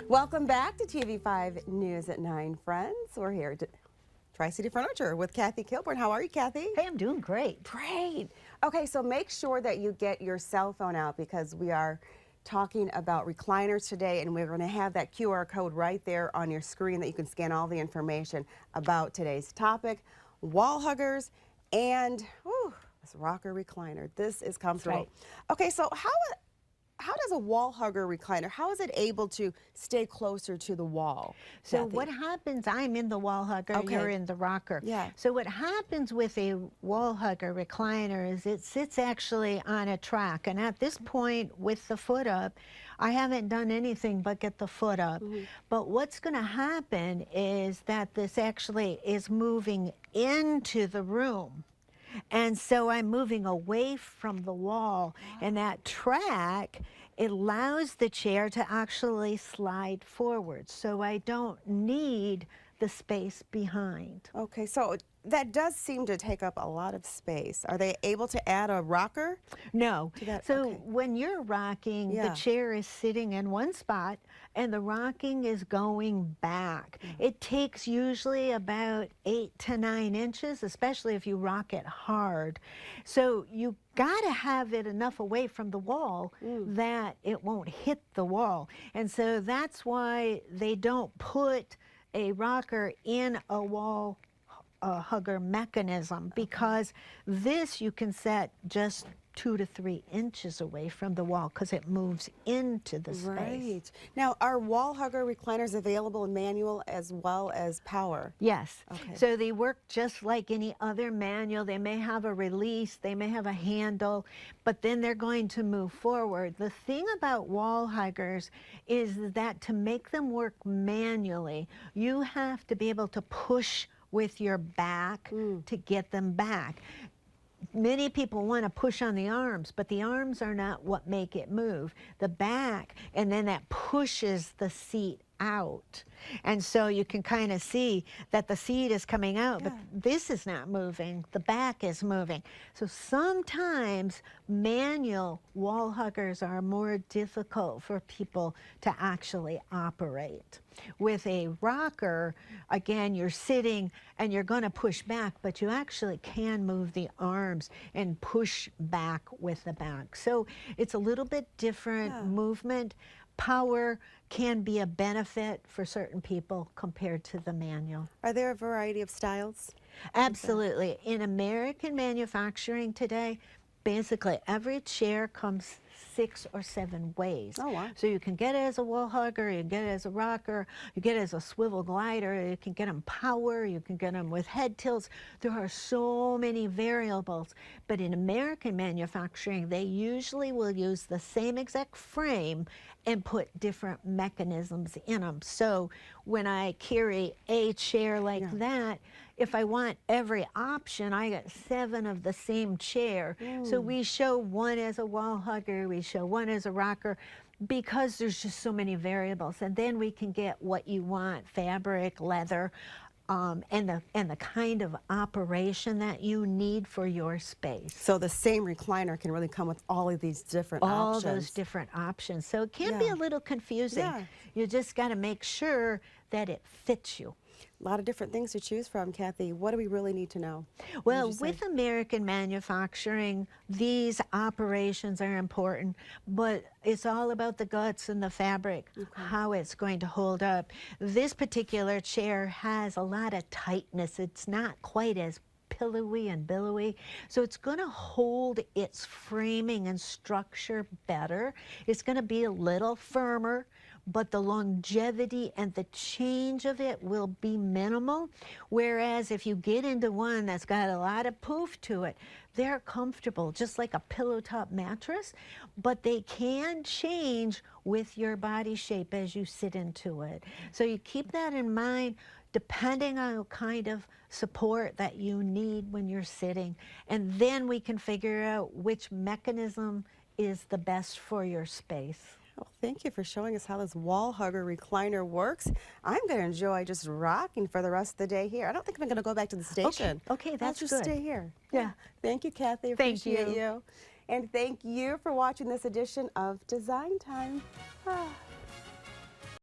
Welcome back to TV5 News at 9, friends. We're here at Tri-City Furniture with Kathy Kilburn. How are you, Kathy? Hey, I'm doing great. Great. Okay, so make sure that you get your cell phone out because we are talking about recliners today, and we're going to have that QR code right there on your screen that you can scan all the information about today's topic, wall huggers and this rocker recliner. This is comfortable. Right. Okay, so how does a wall hugger recliner, how is it able to stay closer to the wall? So Kathy? what happens, I'm in the wall hugger, Okay. you're in the rocker. Yeah. So what happens with a wall hugger recliner is it sits actually on a track. And at this point with the foot up, I haven't done anything but get the foot up. But what's going to happen is that this actually is moving into the room. And so I'm moving away from the wall, and that track, it allows the chair to actually slide forward. So I don't need the space behind. Okay, so that does seem to take up a lot of space. Are they able to add a rocker? No. To that? So Okay. when you're rocking, Yeah. the chair is sitting in one spot and the rocking is going back. It takes usually about 8 to 9 inches, especially if you rock it hard. So you got to have it enough away from the wall that it won't hit the wall. And so that's why they don't put a rocker in a wall hugger mechanism, because this you can set just 2 to 3 inches away from the wall because it moves into the space. Right. Now, are wall hugger recliners available in manual as well as power? Yes. Okay. So they work just like any other manual. They may have a release, they may have a handle, but then they're going to move forward. The thing about wall huggers is that to make them work manually, you have to be able to push with your back to get them back. Many people want to push on the arms, but the arms are not what make it move. The back, and then that pushes the seat out. And so you can kind of see that the seat is coming out, but this is not moving. The back is moving. So sometimes manual wall huggers are more difficult for people to actually operate. With a rocker, again, you're sitting and you're going to push back, but you actually can move the arms and push back with the back. So it's a little bit different movement. Power can be a benefit for certain people compared to the manual. Are there a variety of styles? Absolutely. In American manufacturing today, basically every chair comes 6 or 7 ways. Oh, wow. So you can get it as a wall hugger, you can get it as a rocker, you get it as a swivel glider, you can get them power, you can get them with head tilts. There are so many variables. But in American manufacturing, they usually will use the same exact frame and put different mechanisms in them. So when I carry a chair like that, if I want every option, I got 7 of the same chair. So we show one as a wall hugger, we show one as a rocker, because there's just so many variables. And then we can get what you want, fabric, leather, and the kind of operation that you need for your space. So the same recliner can really come with all of these different options. All those different options. So it can be a little confusing. Yeah. You just got to make sure that it fits you. A lot of different things to choose from, Kathy. What do we really need to know? Well, with American manufacturing, these operations are important, but it's all about the guts and the fabric, how it's going to hold up. This particular chair has a lot of tightness. It's not quite as pillowy and billowy, so it's going to hold its framing and structure better. It's going to be a little firmer, but the longevity and the change of it will be minimal. Whereas if you get into one that's got a lot of poof to it, they're comfortable, just like a pillow top mattress, but they can change with your body shape as you sit into it. So you keep that in mind, depending on what kind of support that you need when you're sitting. And then we can figure out which mechanism is the best for your space. Well, thank you for showing us how this wall hugger recliner works. I'm going to enjoy just rocking for the rest of the day here. I don't think I'm going to go back to the station. Okay, that's I'll just good. stay here. Yeah. Thank you, Kathy. Thank Appreciate you. you. And thank you for watching this edition of Design Time.